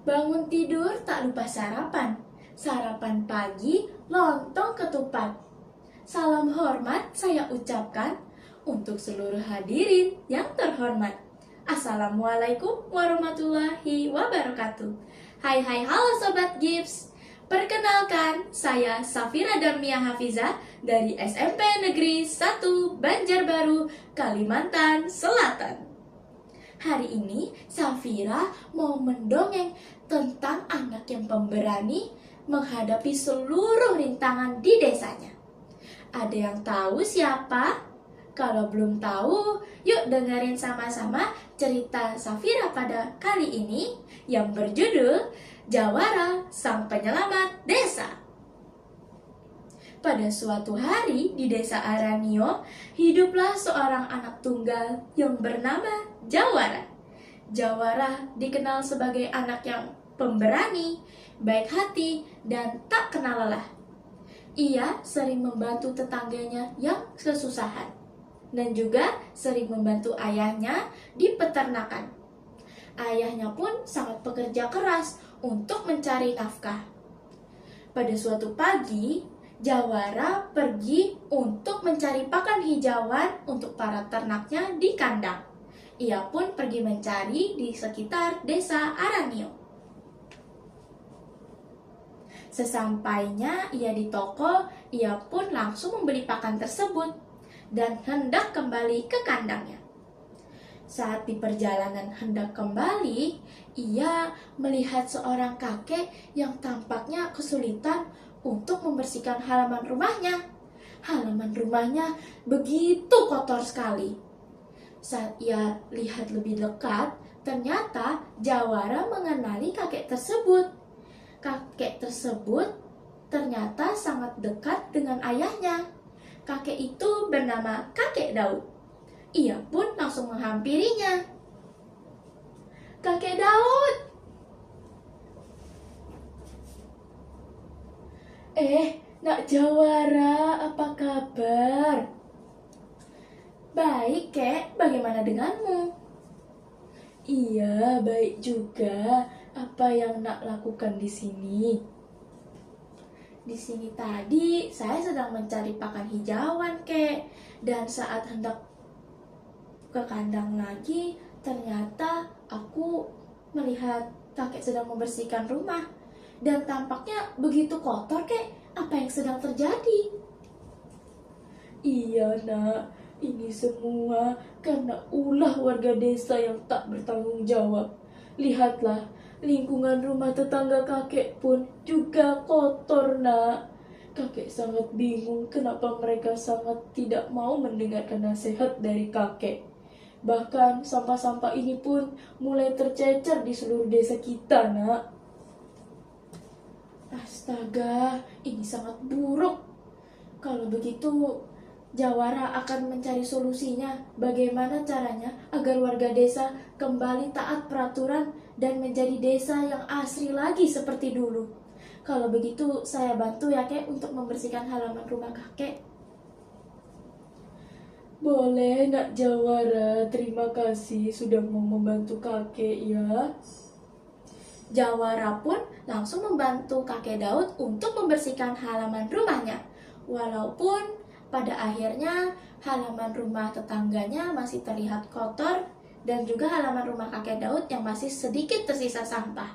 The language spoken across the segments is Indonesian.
Bangun tidur tak lupa sarapan. Sarapan pagi, lontong ketupat. Salam hormat saya ucapkan untuk seluruh hadirin yang terhormat. Assalamualaikum warahmatullahi wabarakatuh. Hai halo Sobat Gips. Perkenalkan, saya Safira Damia Hafiza dari SMP Negeri 1 Banjarbaru, Kalimantan Selatan. Hari ini Safira mau mendongeng tentang anak yang pemberani menghadapi seluruh rintangan di desanya. Ada yang tahu siapa? Kalau belum tahu, yuk dengerin sama-sama cerita Safira pada kali ini yang berjudul Jawara Sang Penyelamat Desa. Pada suatu hari di desa Aranio, hiduplah seorang anak tunggal yang bernama Jawara. Jawara dikenal sebagai anak yang pemberani, baik hati, dan tak kenal lelah. Ia sering membantu tetangganya yang kesusahan, dan juga sering membantu ayahnya di peternakan. Ayahnya pun sangat pekerja keras untuk mencari nafkah. Pada suatu pagi, Jawara pergi untuk mencari pakan hijauan untuk para ternaknya di kandang. Ia pun pergi mencari di sekitar desa Aranio. Sesampainya ia di toko, ia pun langsung membeli pakan tersebut dan hendak kembali ke kandangnya. Saat di perjalanan hendak kembali, ia melihat seorang kakek yang tampaknya kesulitan untuk membersihkan halaman rumahnya. Halaman rumahnya begitu kotor sekali. Saat ia lihat lebih dekat, ternyata Jawara mengenali kakek tersebut. Kakek tersebut ternyata sangat dekat dengan ayahnya. Kakek itu bernama Kakek Daud. Ia pun langsung menghampirinya. "Kakek Daud!" Nak Jawara, apa kabar?" "Baik, Kek. Bagaimana denganmu?" "Iya, baik juga. Apa yang nak lakukan di sini?" "Di sini tadi saya sedang mencari pakan hijauan, Kek. Dan saat hendak ke kandang lagi, ternyata aku melihat kakek sedang membersihkan rumah. Dan tampaknya begitu kotor, Kek. Apa yang sedang terjadi?" "Iya, nak. Ini semua karena ulah warga desa yang tak bertanggung jawab. Lihatlah, lingkungan rumah tetangga kakek pun juga kotor, nak. Kakek sangat bingung kenapa mereka sangat tidak mau mendengarkan nasihat dari kakek. Bahkan sampah-sampah ini pun mulai tercecer di seluruh desa kita, nak." "Astaga, ini sangat buruk. Kalau begitu, Jawara akan mencari solusinya. Bagaimana caranya agar warga desa kembali taat peraturan dan menjadi desa yang asri lagi seperti dulu. Kalau begitu, saya bantu ya, Kek, untuk membersihkan halaman rumah kakek." "Boleh, nak Jawara. Terima kasih sudah mau membantu kakek ya." Jawara pun langsung membantu kakek Daud untuk membersihkan halaman rumahnya. Walaupun pada akhirnya halaman rumah tetangganya masih terlihat kotor dan juga halaman rumah kakek Daud yang masih sedikit tersisa sampah.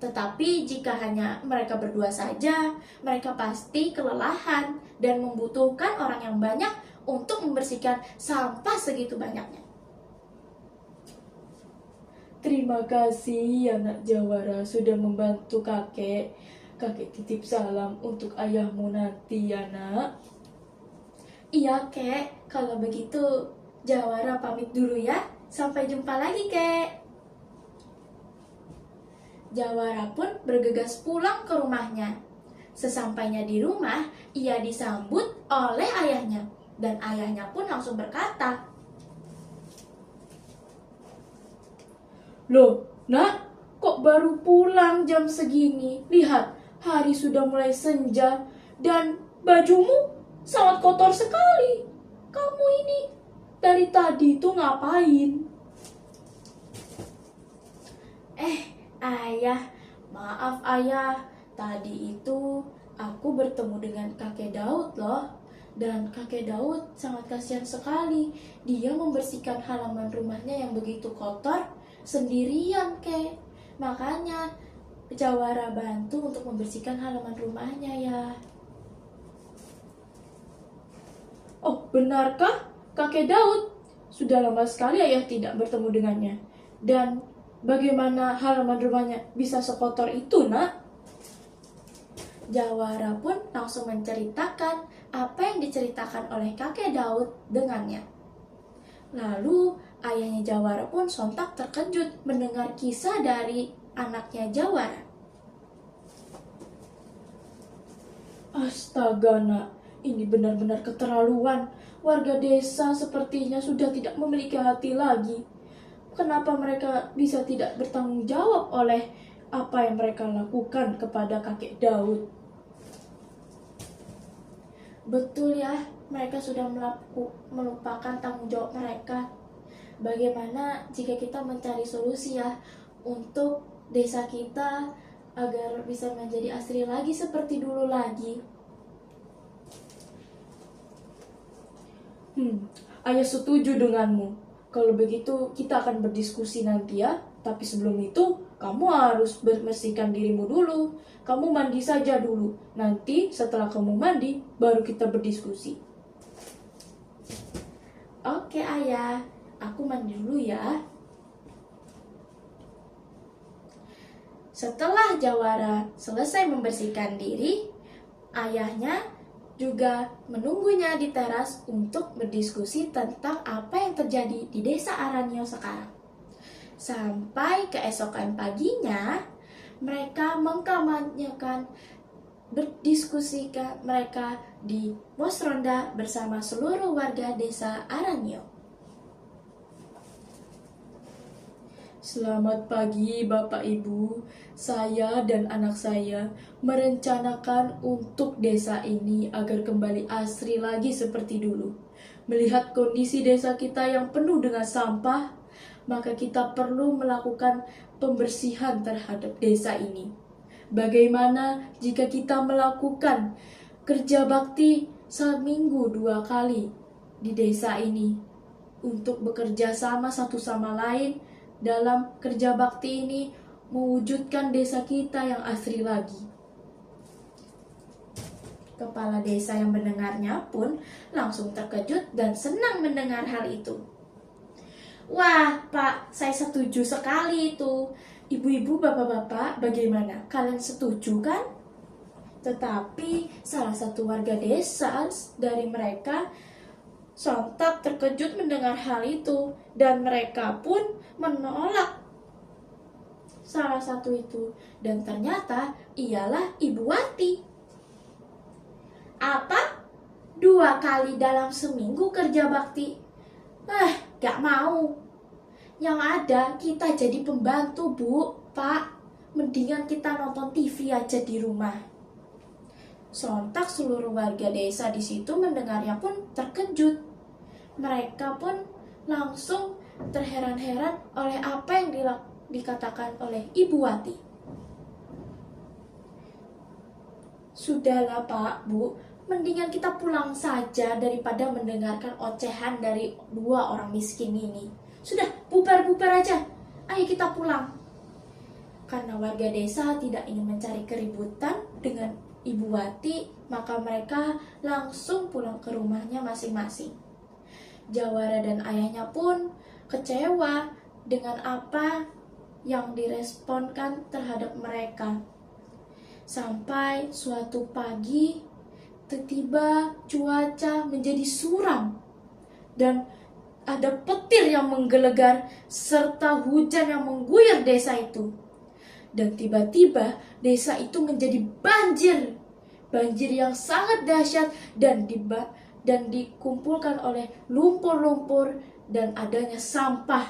Tetapi jika hanya mereka berdua saja, mereka pasti kelelahan dan membutuhkan orang yang banyak untuk membersihkan sampah segitu banyaknya. "Terima kasih anak Jawara sudah membantu kakek. Kakek titip salam untuk ayahmu nanti ya, nak." "Iya, Kek. Kalau begitu Jawara pamit dulu ya. Sampai jumpa lagi, Kek." Jawara pun bergegas pulang ke rumahnya. Sesampainya di rumah, ia disambut oleh ayahnya. Dan ayahnya pun langsung berkata, "Loh, nak, kok baru pulang jam segini? Lihat, hari sudah mulai senja dan bajumu sangat kotor sekali. Kamu ini dari tadi tuh ngapain?" Ayah, Maaf ayah, tadi itu aku bertemu dengan kakek Daud loh. Dan kakek Daud sangat kasihan sekali. Dia membersihkan halaman rumahnya yang begitu kotor sendirian, kek. Makanya Jawara bantu untuk membersihkan halaman rumahnya ya. Oh, benarkah kakek Daud? Sudah lama sekali ayah tidak bertemu dengannya. Dan bagaimana halaman rumahnya bisa sekotor itu, nak? Jawara pun langsung menceritakan apa yang diceritakan oleh kakek Daud dengannya. Lalu ayahnya Jawara pun sontak terkejut mendengar kisah dari anaknya Jawara. Astaga, nak, ini benar-benar keterlaluan. Warga desa sepertinya sudah tidak memiliki hati lagi. Kenapa mereka bisa tidak bertanggung jawab oleh apa yang mereka lakukan kepada kakek Daud? Betul ya, mereka sudah melupakan tanggung jawab mereka. Bagaimana jika kita mencari solusi ya untuk desa kita agar bisa menjadi asri lagi seperti dulu lagi? Ayah setuju denganmu. Kalau begitu kita akan berdiskusi nanti ya. Tapi sebelum itu kamu harus membersihkan dirimu dulu. Kamu mandi saja dulu. Nanti setelah kamu mandi baru kita berdiskusi. Oke ayah, aku mandi dulu ya. Setelah Jawara selesai membersihkan diri, ayahnya juga menunggunya di teras untuk berdiskusi tentang apa yang terjadi di desa Aranio sekarang. Sampai keesokan paginya, mereka mengkampanyekan berdiskusi mereka di pos ronda bersama seluruh warga desa Aranio. Selamat pagi Bapak Ibu, saya dan anak saya merencanakan untuk desa ini agar kembali asri lagi seperti dulu. Melihat kondisi desa kita yang penuh dengan sampah, maka kita perlu melakukan pembersihan terhadap desa ini. Bagaimana jika kita melakukan kerja bakti seminggu 2 kali di desa ini untuk bekerja sama satu sama lain dalam kerja bakti ini mewujudkan desa kita yang asri lagi. Kepala desa yang mendengarnya pun langsung terkejut dan senang mendengar hal itu. Wah, Pak, saya setuju sekali itu. Ibu-ibu, bapak-bapak, bagaimana? Kalian setuju kan? Tetapi salah satu warga desa dari mereka sontak terkejut mendengar hal itu dan mereka pun menolak salah satu itu, dan ternyata ialah Ibu Wati. Apa? 2 kali dalam seminggu kerja bakti? Gak mau. Yang ada kita jadi pembantu, Bu, Pak. Mendingan kita nonton TV aja di rumah. Sontak seluruh warga desa di situ mendengarnya pun terkejut. Mereka pun langsung terheran-heran oleh apa yang dikatakan oleh Ibu Wati. Sudahlah Pak, Bu, mendingan kita pulang saja daripada mendengarkan ocehan dari 2 orang miskin ini. Sudah, bubar-bubar aja. Ayo kita pulang. Karena warga desa tidak ingin mencari keributan dengan Ibu Wati, maka mereka langsung pulang ke rumahnya masing-masing. Jawara dan ayahnya pun kecewa dengan apa yang diresponkan terhadap mereka. Sampai suatu pagi, tiba-tiba cuaca menjadi suram dan ada petir yang menggelegar serta hujan yang mengguyur desa itu. Dan tiba-tiba desa itu menjadi banjir. Banjir yang sangat dahsyat dan dikumpulkan oleh lumpur-lumpur dan adanya sampah.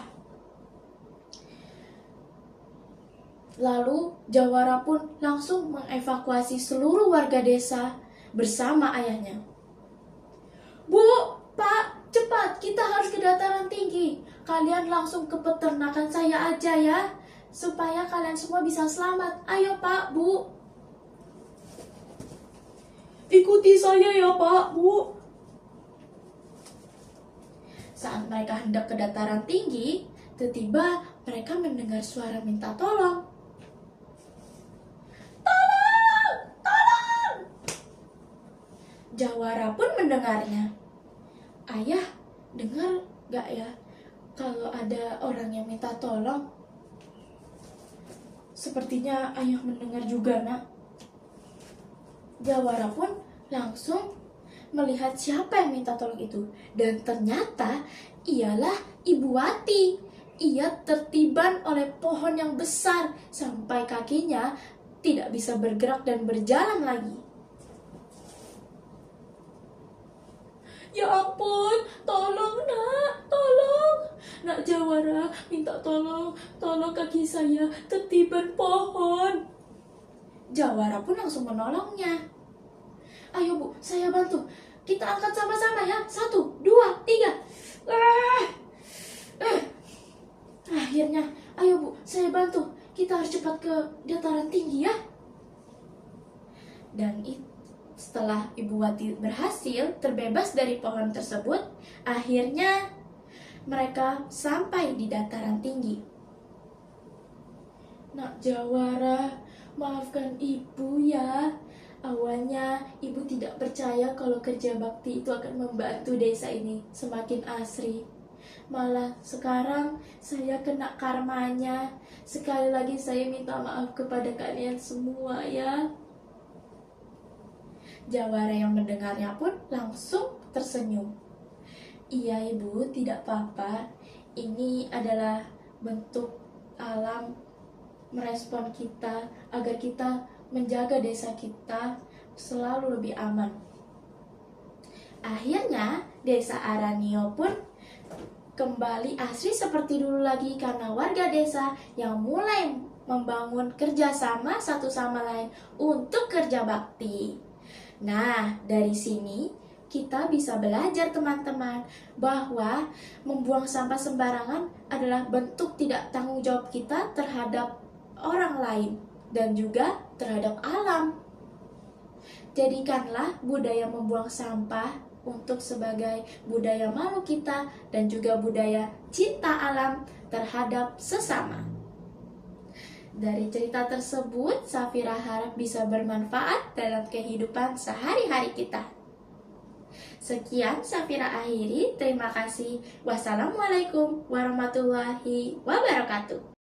Lalu Jawara pun langsung mengevakuasi seluruh warga desa bersama ayahnya. Bu, Pak, cepat, kita harus ke dataran tinggi. Kalian langsung ke peternakan saya aja ya. supaya kalian semua bisa selamat. Ayo Pak, Bu. Ikuti saya ya Pak, Bu. Saat mereka hendak ke dataran tinggi, tiba-tiba mereka mendengar suara minta tolong. Tolong! Tolong! Jawara pun mendengarnya. Ayah, dengar gak ya kalau ada orang yang minta tolong? Sepertinya ayah mendengar juga, Nak. Jawara pun langsung melihat siapa yang minta tolong itu. Dan ternyata ialah Ibu Wati. Ia tertiban oleh pohon yang besar sampai kakinya tidak bisa bergerak dan berjalan lagi. Ya ampun, tolong Nak, tolong. Nak Jawara minta tolong kaki saya tertiban pohon. Jawara pun langsung menolongnya. Ayo Bu, saya bantu. Kita angkat sama-sama ya. 1, 2, 3. Akhirnya, ayo Bu, saya bantu. Kita harus cepat ke dataran tinggi ya. Dan setelah Ibu Wati berhasil terbebas dari pohon tersebut, akhirnya mereka sampai di dataran tinggi. Nak Jawara, maafkan Ibu ya. Awalnya Ibu tidak percaya kalau kerja bakti itu akan membantu desa ini semakin asri. Malah sekarang saya kena karmanya. Sekali lagi saya minta maaf kepada kalian semua ya. Jawara yang mendengarnya pun langsung tersenyum. Iya Ibu, tidak apa-apa. Ini adalah bentuk alam merespon kita agar kita menjaga desa kita selalu lebih aman. Akhirnya desa Aranio pun kembali asri seperti dulu lagi karena warga desa yang mulai membangun kerjasama satu sama lain untuk kerja bakti. Nah, dari sini kita bisa belajar teman-teman bahwa membuang sampah sembarangan adalah bentuk tidak tanggung jawab kita terhadap orang lain dan juga terhadap alam. Jadikanlah budaya membuang sampah untuk sebagai budaya malu kita dan juga budaya cinta alam terhadap sesama. Dari cerita tersebut, Safira harap bisa bermanfaat dalam kehidupan sehari-hari kita. Sekian Safira akhiri, terima kasih. Wassalamualaikum warahmatullahi wabarakatuh.